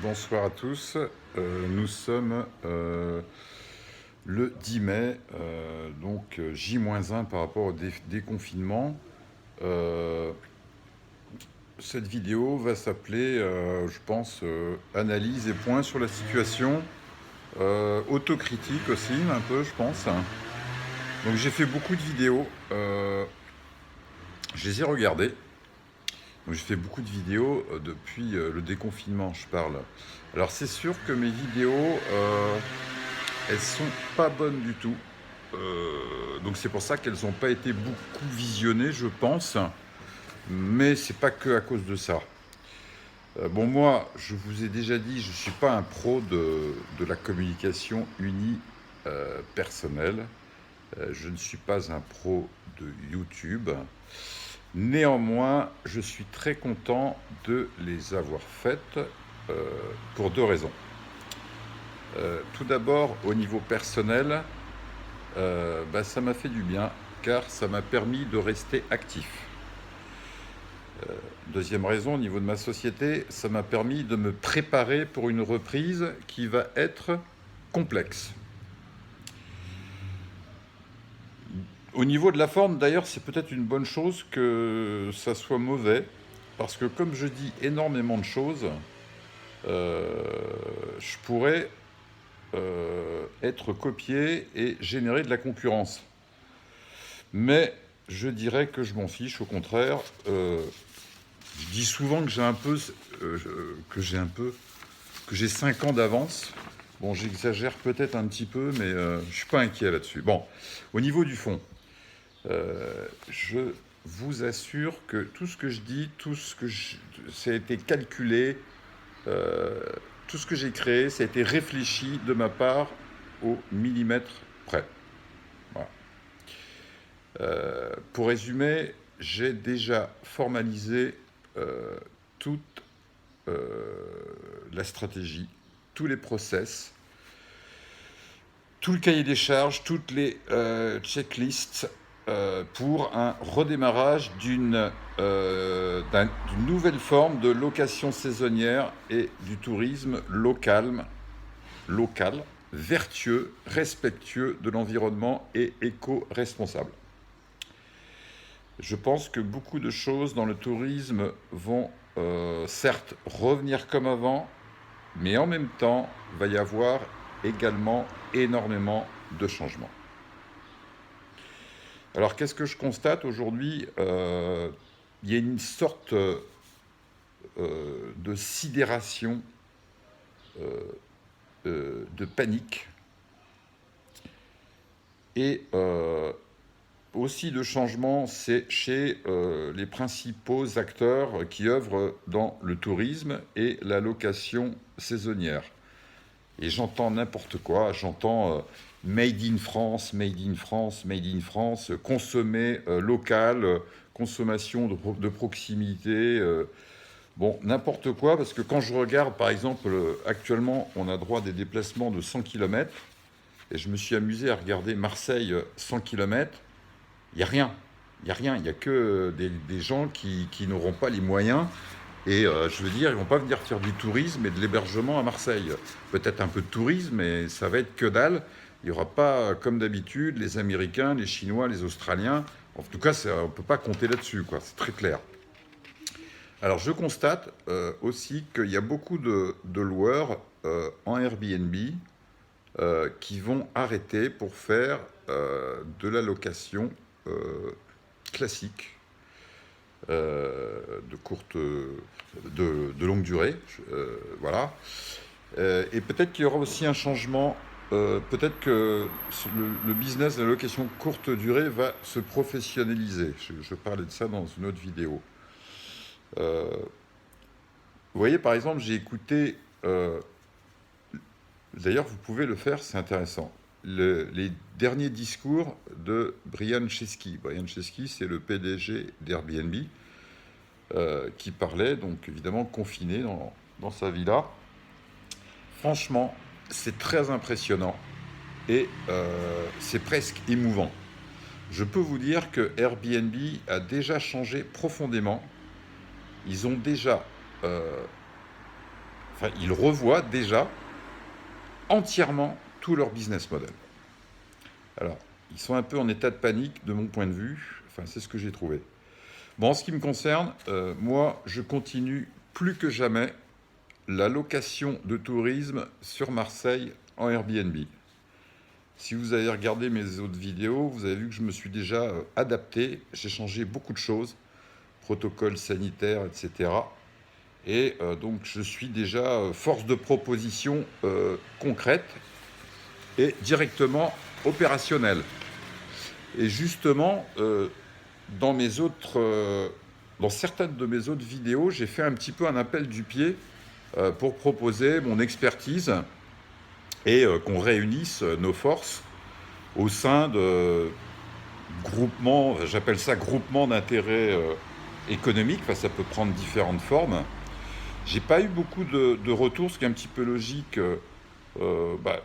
Bonsoir à tous. Nous sommes le 10 mai, donc J-1 par rapport au déconfinement. Euh, cette vidéo va s'appeler, je pense, analyse et points sur la situation. Autocritique aussi, un peu, je pense. Donc j'ai fait beaucoup de vidéos. Je les ai regardées. Donc j'ai fait beaucoup de vidéos depuis le déconfinement, je parle. Alors c'est sûr que mes vidéos, elles sont pas bonnes du tout. Donc c'est pour ça qu'elles n'ont pas été beaucoup visionnées, je pense. Mais c'est pas que à cause de ça. Bon, moi, je vous ai déjà dit, je suis pas un pro de la communication personnelle. Je ne suis pas un pro de YouTube. Néanmoins, je suis très content de les avoir faites pour deux raisons. Tout d'abord, au niveau personnel, ça m'a fait du bien car ça m'a permis de rester actif. Deuxième raison, au niveau de ma société, ça m'a permis de me préparer pour une reprise qui va être complexe. Au niveau de la forme, d'ailleurs, c'est peut-être une bonne chose que ça soit mauvais, parce que comme je dis énormément de choses, je pourrais être copié et générer de la concurrence. Mais je dirais que je m'en fiche, au contraire. Je dis souvent que j'ai 5 ans d'avance. Bon, j'exagère peut-être un petit peu, mais je suis pas inquiet là-dessus. Bon, au niveau du fond, je vous assure que tout ce que je dis, ça a été calculé, tout ce que j'ai créé, ça a été réfléchi de ma part au millimètre près. Voilà. Pour résumer, j'ai déjà formalisé toute la stratégie, tous les process, tout le cahier des charges, toutes les checklists pour un redémarrage d'une nouvelle forme de location saisonnière et du tourisme local, vertueux, respectueux de l'environnement et éco-responsable. Je pense que beaucoup de choses dans le tourisme vont certes revenir comme avant, mais en même temps, il va y avoir également énormément de changements. Alors qu'est-ce que je constate aujourd'hui? Il y a une sorte de sidération, de panique et aussi de changement, c'est chez les principaux acteurs qui œuvrent dans le tourisme et la location saisonnière. Et j'entends n'importe quoi, j'entends Made in France, Made in France, Made in France, consommer local, consommation de proximité, bon, n'importe quoi, parce que quand je regarde, par exemple, actuellement, on a droit à des déplacements de 100 km, et je me suis amusé à regarder Marseille 100 km, il n'y a rien. Il n'y a rien, il n'y a que des gens qui n'auront pas les moyens. Et je veux dire, ils ne vont pas venir faire du tourisme et de l'hébergement à Marseille. Peut-être un peu de tourisme, mais ça va être que dalle. Il n'y aura pas, comme d'habitude, les Américains, les Chinois, les Australiens. En tout cas, on ne peut pas compter là-dessus, quoi. C'est très clair. Alors, je constate aussi qu'il y a beaucoup de loueurs en Airbnb qui vont arrêter pour faire de la location classique, de longue durée, voilà. Et peut-être qu'il y aura aussi un changement. Peut-être que le business de la location courte durée va se professionnaliser. Je parlais de ça dans une autre vidéo. Vous voyez, par exemple, j'ai écouté. D'ailleurs, vous pouvez le faire, c'est intéressant. Les derniers discours de Brian Chesky. Brian Chesky, c'est le PDG d'Airbnb, qui parlait, donc évidemment confiné dans sa villa. Franchement, c'est très impressionnant et c'est presque émouvant. Je peux vous dire que Airbnb a déjà changé profondément. Ils ont déjà enfin, ils revoient déjà entièrement tout leur business model. Alors, ils sont un peu en état de panique de mon point de vue. Enfin, c'est ce que j'ai trouvé. Bon, en ce qui me concerne, moi, je continue plus que jamais la location de tourisme sur Marseille en Airbnb. Si vous avez regardé mes autres vidéos, vous avez vu que je me suis déjà adapté. J'ai changé beaucoup de choses, protocole sanitaire, etc. Et donc, je suis déjà force de proposition concrète et directement opérationnelle. Et justement, dans certaines de mes autres vidéos, j'ai fait un petit peu un appel du pied pour proposer mon expertise et qu'on réunisse nos forces au sein de groupements, j'appelle ça groupement d'intérêt économique, enfin, ça peut prendre différentes formes. J'ai pas eu beaucoup de retours, ce qui est un petit peu logique. Bah,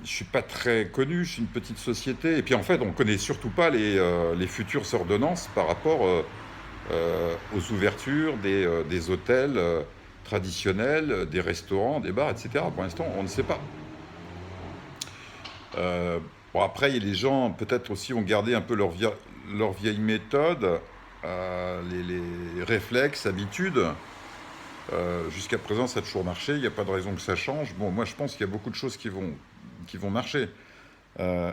je suis pas très connu, je suis une petite société, et puis en fait, on connaît surtout pas les futures ordonnances par rapport aux ouvertures des hôtels traditionnels, des restaurants, des bars, etc. Pour l'instant, on ne sait pas. Bon, après, il y a les gens, peut-être aussi, ont gardé un peu leur vieille méthode, les réflexes, habitudes. Jusqu'à présent, ça a toujours marché, il n'y a pas de raison que ça change. Bon, moi, je pense qu'il y a beaucoup de choses qui vont marcher. Euh,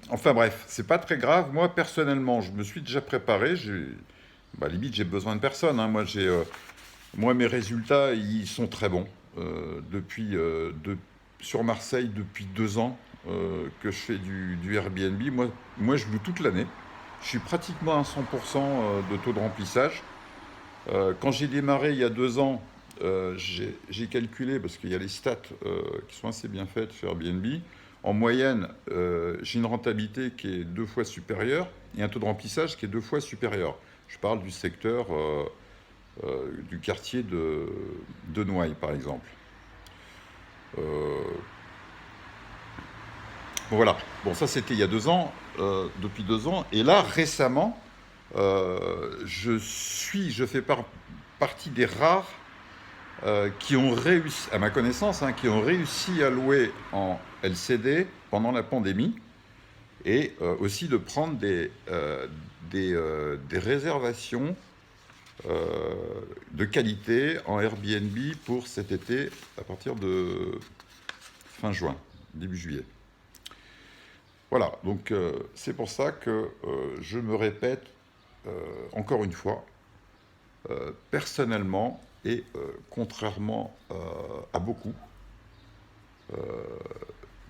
enfin bref, c'est pas très grave. Moi, personnellement, je me suis déjà préparé. Bah, limite, j'ai besoin de personne, hein. Moi, mes résultats, ils sont très bons. Sur Marseille, depuis 2 ans que je fais du Airbnb. Moi, je loue toute l'année. Je suis pratiquement à 100% de taux de remplissage. Quand j'ai démarré il y a 2 ans, j'ai calculé, parce qu'il y a les stats qui sont assez bien faites sur Airbnb. En moyenne, j'ai une rentabilité qui est 2 fois supérieure et un taux de remplissage qui est 2 fois supérieur. Je parle du secteur du quartier de Noailles, par exemple. Euh, bon, voilà. Bon, ça c'était il y a 2 ans, depuis 2 ans. Et là, récemment, je fais partie des rares qui ont réussi, à ma connaissance, hein, qui ont réussi à louer en LCD pendant la pandémie et aussi de prendre des réservations de qualité en Airbnb pour cet été à partir de fin juin, début juillet. Voilà, donc c'est pour ça que je me répète encore une fois, personnellement, et contrairement à beaucoup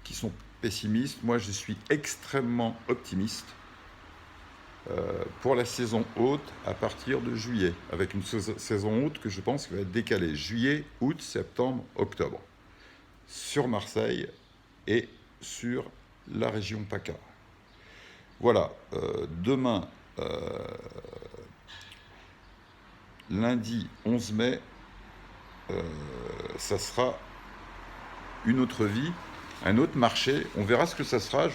qui sont pessimistes, moi je suis extrêmement optimiste pour la saison haute à partir de juillet, avec une saison haute que je pense qui va être décalée. Juillet, août, septembre, octobre. Sur Marseille et sur la région PACA. Voilà, demain, lundi 11 mai, ça sera une autre vie, un autre marché. On verra ce que ça sera.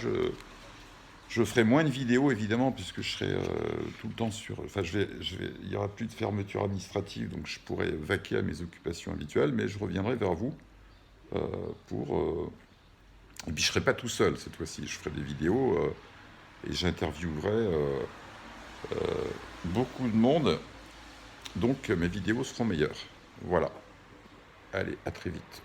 Je ferai moins de vidéos, évidemment, puisque je serai tout le temps sur... Enfin, il n'y aura plus de fermeture administrative, donc je pourrai vaquer à mes occupations habituelles, mais je reviendrai vers vous pour... Et puis je ne serai pas tout seul cette fois-ci. Je ferai des vidéos et j'interviewerai beaucoup de monde. Donc mes vidéos seront meilleures. Voilà. Allez, à très vite.